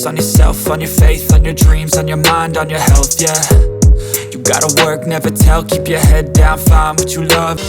focus on yourself, on your faith, on your dreams, on your mind, on your health, yeah. You gotta work, never tell, keep your head down, find what you love.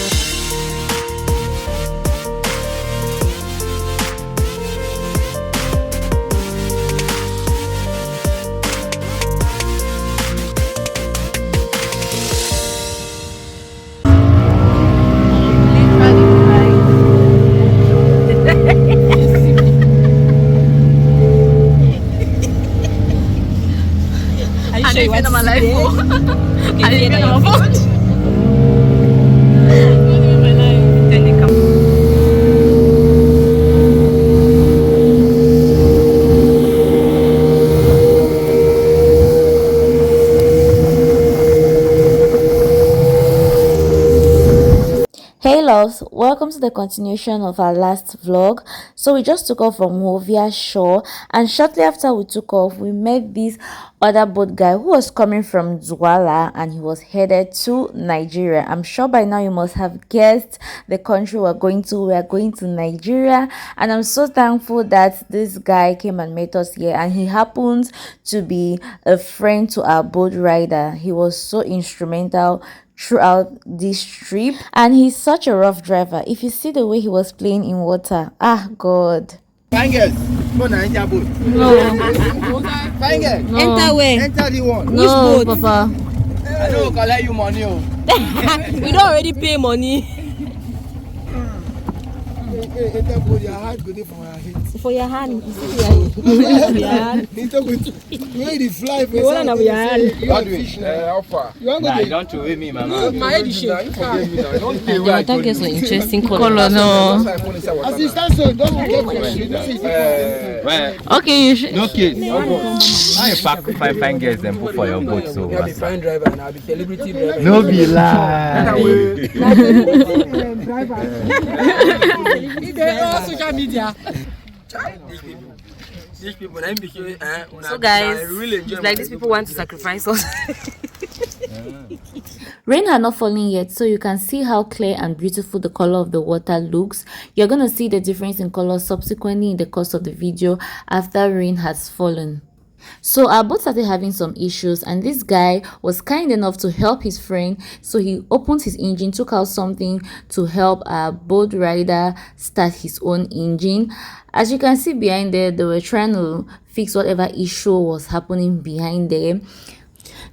Hey loves, welcome to the continuation of our last vlog. So we just took off from Movia Shore, and shortly after we took off, we met this other boat guy who was coming from Douala and he was headed to Nigeria. I'm sure by now you must have guessed the country we're going to. We're going to Nigeria, and I'm so thankful that this guy came and met us here, and he happens to be a friend to our boat rider. He was so instrumental throughout this trip, and he's such a rough driver. If you see the way he was playing in water, god. Fine girls, go na enter boat. No. Fine girl, No. Enter where? enter the one. No, Which boat? Papa. I don't collect you money. We don't already pay money. Enter boat, your heart go there for my head. For your hand. You see your hand. Enter boat. Where the fly for You want to your hand. how far? You want to You don't throw me, mama. My head is shaking. I don't get so interesting color. No. assistant son, don't forget. Okay, you should. No kids. How you pack five girls and put for your boat so I'll be fine driver and I'll be celebrity driver. no be lie. Social media. These people, So guys, it's like these people want to sacrifice us. Rain had not fallen yet, so you can see how clear and beautiful the color of the water looks. You're gonna see the difference in color subsequently in the course of the video after rain has fallen. So our boat started having some issues, and this guy was kind enough to help his friend. So he opened his engine, took out something to help our boat rider start his own engine. As you can see behind there, they were trying to fix whatever issue was happening behind there.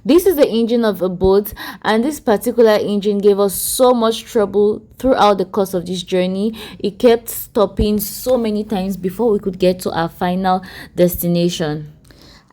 This is the engine of a boat, and this particular engine gave us so much trouble throughout the course of this journey. It kept stopping so many times before we could get to our final destination.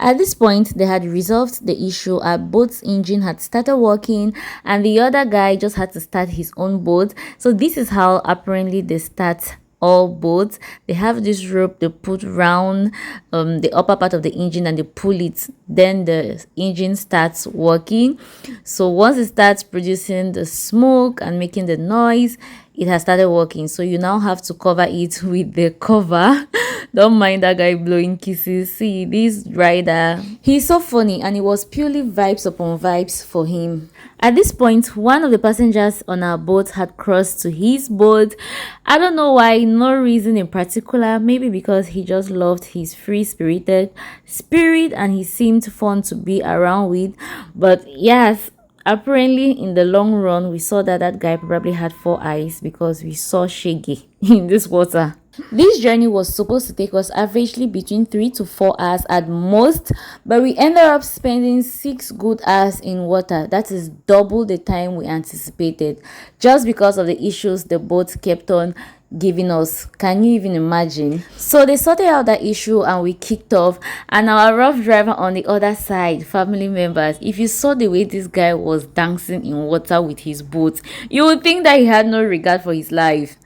At this point, they had resolved the issue. Our boat's engine had started working, and the other guy just had to start his own boat. So this is how apparently they start all boats. They have this rope they put round the upper part of the engine, and they pull it, then the engine starts working. So once it starts producing the smoke and making the noise, it has started working. So you now have to cover it with the cover. Don't mind that guy blowing kisses. See this rider, he's so funny, and it was purely vibes upon vibes for him. At this point, one of the passengers on our boat had crossed to his boat. I don't know why, no reason in particular, maybe because he just loved his free-spirited spirit and he seemed fun to be around with. But yes, apparently in the long run, we saw that that guy probably had 4 eyes, because we saw Shaggy in this water. This journey was supposed to take us averagely between 3 to 4 hours at most, but we ended up spending 6 good hours in water. That is double the time we anticipated, just because of the issues the boat kept on giving us. Can you even imagine? So they sorted out that issue and we kicked off, and our rough driver on the other side, family members, if you saw the way this guy was dancing in water with his boat, you would think that he had no regard for his life.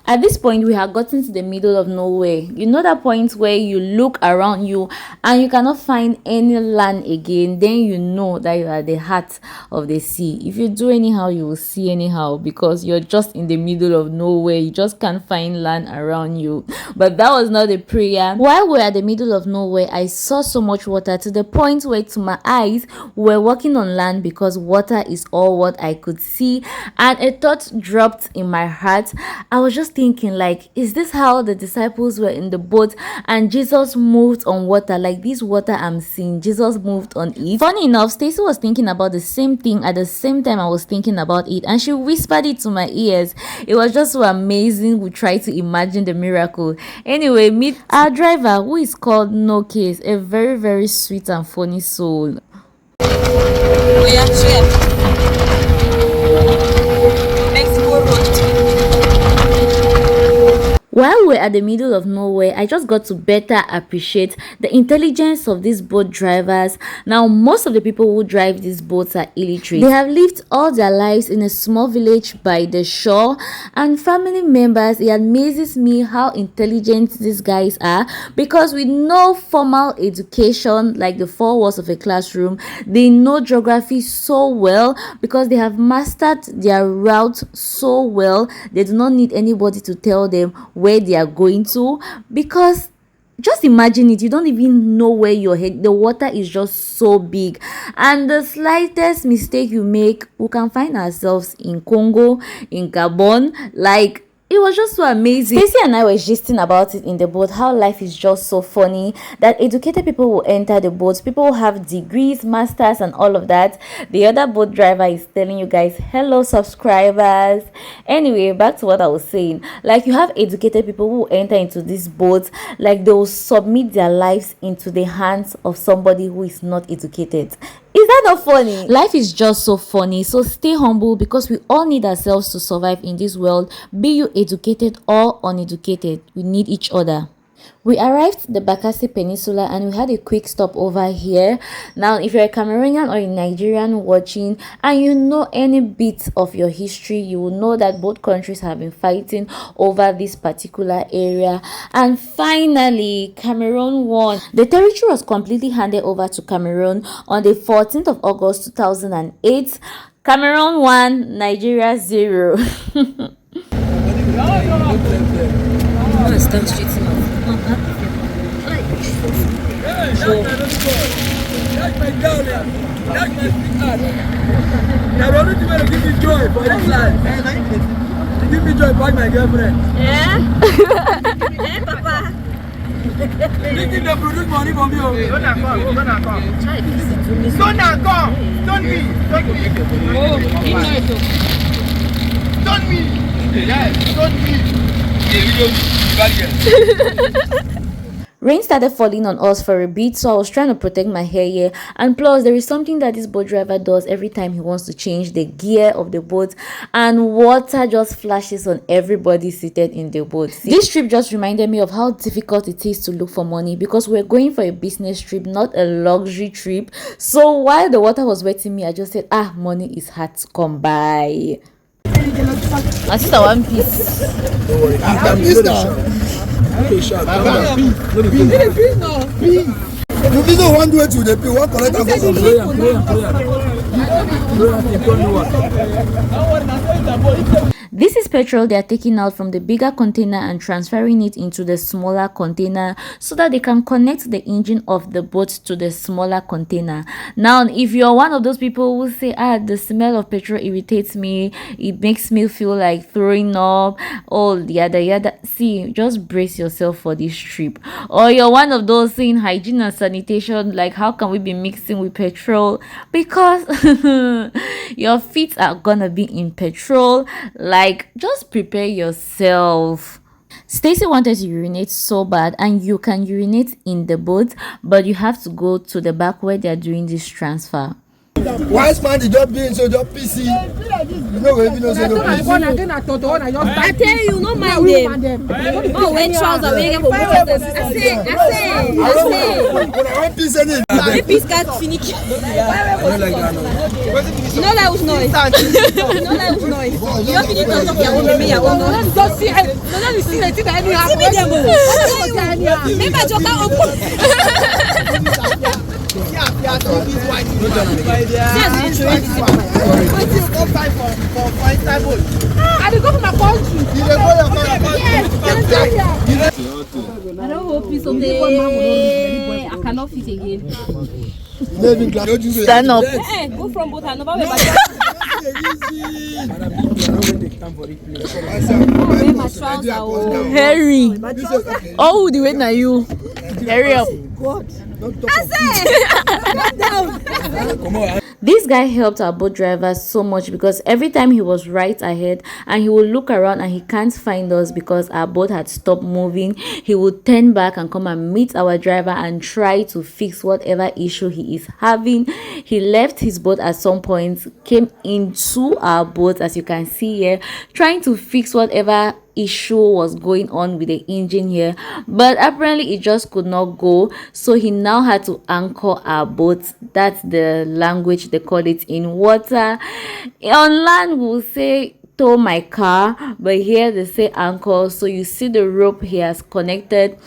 At this point, we had gotten to the middle of nowhere. You know that point where you look around you and you cannot find any land again? Then you know that you are at the heart of the sea. If you do anyhow, you will see anyhow, because you're just in the middle of nowhere. You just can't find land around you. But that was not the prayer. While we were at the middle of nowhere, I saw so much water to the point where to my eyes we were walking on land, because water is all what I could see. And a thought dropped in my heart. I was just thinking, like, is this how the disciples were in the boat and Jesus moved on water? Like, this water I'm seeing, Jesus moved on it. Funny enough, Stacy was thinking about the same thing at the same time I was thinking about it, and she whispered it to my ears. It was just so amazing. We tried to imagine the miracle. Anyway, meet our driver, who is called No Case, a very, very sweet and funny soul. We are chef. Mexico Road. While we're at the middle of nowhere, I just got to better appreciate the intelligence of these boat drivers. Now, most of the people who drive these boats are illiterate. They have lived all their lives in a small village by the shore, and family members, it amazes me how intelligent these guys are, because with no formal education like the four walls of a classroom, they know geography so well because they have mastered their route so well. They do not need anybody to tell them where they are going to, because just imagine it, you don't even know where you're heading. The water is just so big, and the slightest mistake you make, we can find ourselves in Congo, in Gabon. Like, it was just so amazing. Stacy and I were gisting about it in the boat, how life is just so funny, that educated people will enter the boats, people who have degrees, masters and all of that. The other boat driver is telling you guys, hello subscribers. Anyway, back to what I was saying. Like, you have educated people who enter into these boats, like they will submit their lives into the hands of somebody who is not educated. Is that not funny? Life is just so funny. So stay humble, because we all need ourselves to survive in this world. Be you educated or uneducated, we need each other. We arrived at the Bakassi Peninsula and we had a quick stop over here. Now, if you're a Cameroonian or a Nigerian watching and you know any bit of your history, you will know that both countries have been fighting over this particular area. And finally, Cameroon won. The territory was completely handed over to Cameroon on the 14th of August 2008. Cameroon 1, Nigeria 0. That's my darling. That's my sweetheart. Now, don't you want to give me joy for this life? Give me joy for my girlfriend. Yeah? Hey, Papa. They think they produce money from you. Don't me. Rain started falling on us for a bit, so I was trying to protect my hair here. And plus, there is something that this boat driver does every time he wants to change the gear of the boat, and water just flashes on everybody seated in the boat. This trip just reminded me of how difficult it is to look for money, because we're going for a business trip, not a luxury trip. So while the water was wetting me, I just said, money is hard to come by. I just one piece. Don't worry, I'm okay, sure. You visit one way to the people, one collect and go prayer. This is petrol they are taking out from the bigger container and transferring it into the smaller container so that they can connect the engine of the boat to the smaller container. Now, if you're one of those people who say, the smell of petrol irritates me, it makes me feel like throwing up, yada, see, just brace yourself for this trip. Or you're one of those saying hygiene and sanitation, like how can we be mixing with petrol? Because your feet are gonna be in petrol. Like, just prepare yourself. Stacy wanted to urinate so bad, and you can urinate in the boat, but you have to go to the back where they are doing this transfer. Wise man, the job being so job PC. You know, if you know, so no PC. I tell you, no mind them. Oh, when trousers, we get for I say. When I want peace, any. The peace got finished. You know that was noise. You know that was noise. You don't finish to talk your own, me, your own. Don't see it. No, you see it. Remember, Joka open. I go for my country. I don't hope it's okay. I cannot fit again. Stand up. Go from both hands. Harry. Oh, the way now you. Hurry up. This guy helped our boat driver so much because every time he was right ahead and he would look around and he can't find us because our boat had stopped moving, he would turn back and come and meet our driver and try to fix whatever issue he is having. He left his boat at some point, came into our boat, as you can see here, trying to fix whatever issue was going on with the engine here, but apparently it just could not go, so he now had to anchor our boat. That's the language they call it in water. On land we'll say tow my car, but here they say anchor. So you see the rope he has connected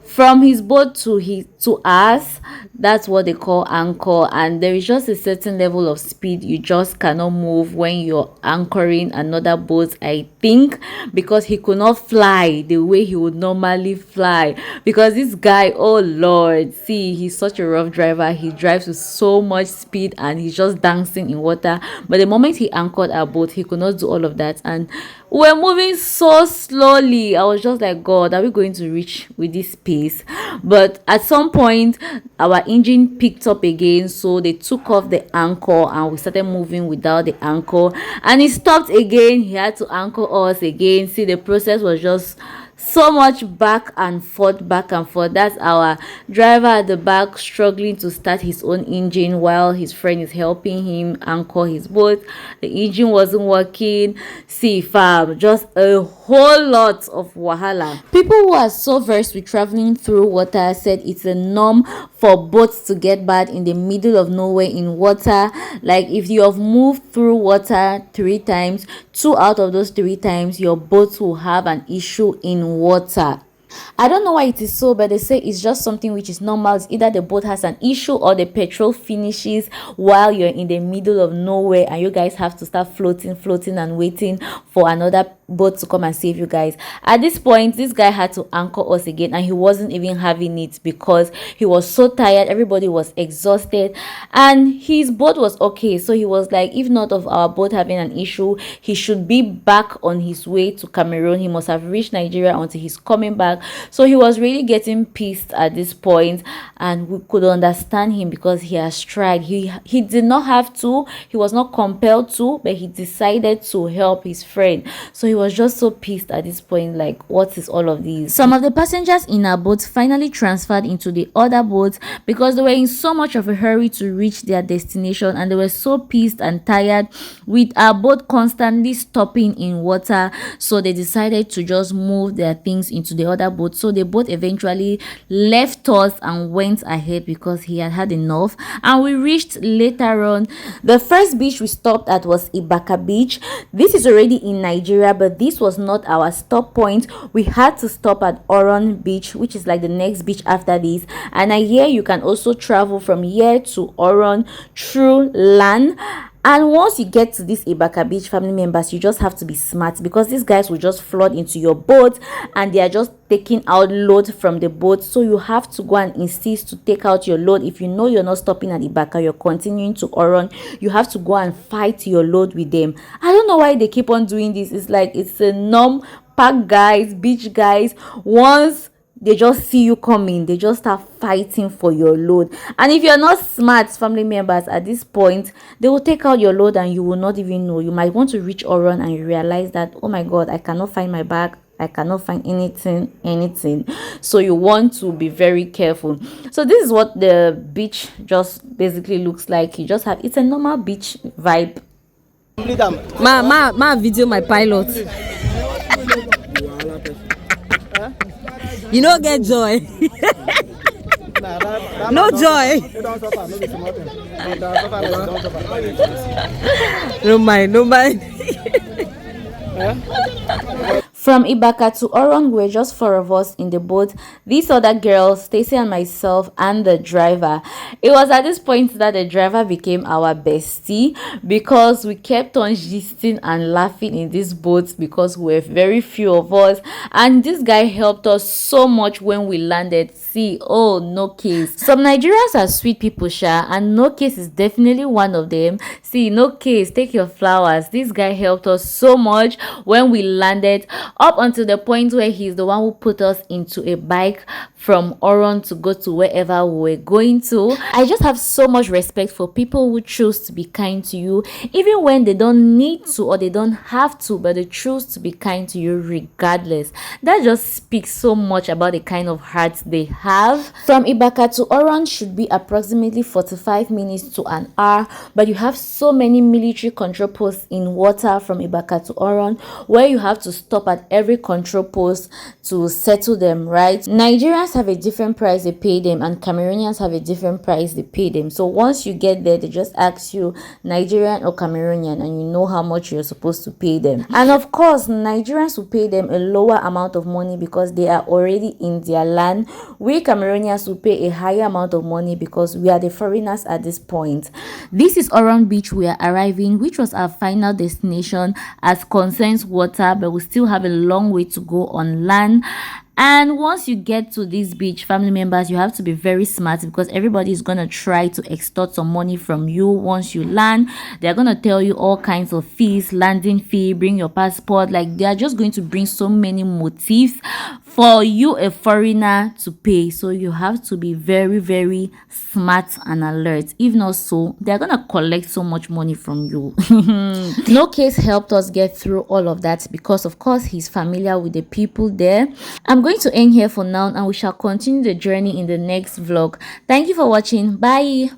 from his boat to us. That's what they call anchor, and there is just a certain level of speed you just cannot move when you're anchoring another boat, I think, because he could not fly the way he would normally fly, because this guy, oh lord, see, he's such a rough driver. He drives with so much speed and he's just dancing in water. But the moment he anchored our boat, he could not do all of that, and we're moving so slowly. I was just like, God, are we going to reach with this pace? But at some point our engine picked up again, so they took off the anchor and we started moving without the anchor, and it stopped again. He had to anchor us again. See, the process was just so much back and forth. That's our driver at the back struggling to start his own engine while his friend is helping him anchor his boat. The engine wasn't working. See, fam, just a whole lot of wahala. People who are so versed with traveling through water said it's a norm for boats to get bad in the middle of nowhere in water. Like, if you have moved through water 3 times, 2 out of those 3 times your boat will have an issue in water. I don't know why it is so, but they say it's just something which is normal. It's either the boat has an issue or the petrol finishes while you're in the middle of nowhere and you guys have to start floating and waiting for another boat to come and save you guys. At this point, this guy had to anchor us again, and he wasn't even having it because he was so tired. Everybody was exhausted and his boat was okay. So he was like, if not of our boat having an issue, he should be back on his way to Cameroon. He must have reached Nigeria until he's coming back. So he was really getting pissed at this point, and we could understand him because he has tried. He did not have to, he was not compelled to, but he decided to help his friend. So he was just so pissed at this point, like, what is all of these? Some of the passengers in our boat finally transferred into the other boats because they were in so much of a hurry to reach their destination, and they were so pissed and tired with our boat constantly stopping in water. So they decided to just move their things into the other boat. So the boat eventually left us and went ahead because he had had enough, and we reached later on. The first beach we stopped at was Ibaka beach. This is already in Nigeria, but this was not our stop point. We had to stop at Oron beach, which is like the next beach after this, and I hear you can also travel from here to Oron through land. And once you get to this Ibaka beach, family members, you just have to be smart because these guys will just flood into your boat and they are just taking out load from the boat. So you have to go and insist to take out your load. If you know you're not stopping at Ibaka, you're continuing to Oron, you have to go and fight your load with them. I don't know why they keep on doing this. It's like it's a norm. Park guys, beach guys, once they just see you coming, they just start fighting for your load. And if you're not smart, family members, at this point they will take out your load and you will not even know. You might want to reach Oron and you realize that, oh my god, I cannot find my bag, I cannot find anything. So you want to be very careful. So this is what the beach just basically looks like. You just have, it's a normal beach vibe. Ma video my pilot. You don't get joy. No joy. No mind. From Ibaka to Oron, we're just 4 of us in the boat. These other girls, Stacy and myself, and the driver. It was at this point that the driver became our bestie because we kept on gisting and laughing in this boat because we're very few of us. And this guy helped us so much when we landed. See, oh, no case. Some Nigerians are sweet people, sha, and no case is definitely one of them. See, no case, take your flowers. This guy helped us so much when we landed, up until the point where he's the one who put us into a bike from Oron to go to wherever we were going to. I just have so much respect for people who choose to be kind to you, even when they don't need to or they don't have to, but they choose to be kind to you regardless. That just speaks so much about the kind of heart they have. From Ibaka to Oron should be approximately 45 minutes to an hour, but you have so many military control posts in water from Ibaka to Oron where you have to stop at every control post to settle them, right? Nigerians have a different price they pay them and Cameroonians have a different price they pay them. So once you get there, they just ask you Nigerian or Cameroonian and you know how much you're supposed to pay them. And of course, Nigerians will pay them a lower amount of money because they are already in their land. We Cameroonians will pay a higher amount of money because we are the foreigners at this point. This is Oron Beach we are arriving, which was our final destination as concerns water, but we still have a long way to go on land. And once you get to this beach, family members, you have to be very smart because everybody is going to try to extort some money from you. Once you land, they're going to tell you all kinds of fees, landing fee, bring your passport. Like, they are just going to bring so many motifs for you, a foreigner, to pay. So you have to be very, very smart and alert. If not so, they're going to collect so much money from you. No case helped us get through all of that because, of course, he's familiar with the people there. I'm going to end here for now and we shall continue the journey in the next vlog. Thank you for watching. Bye.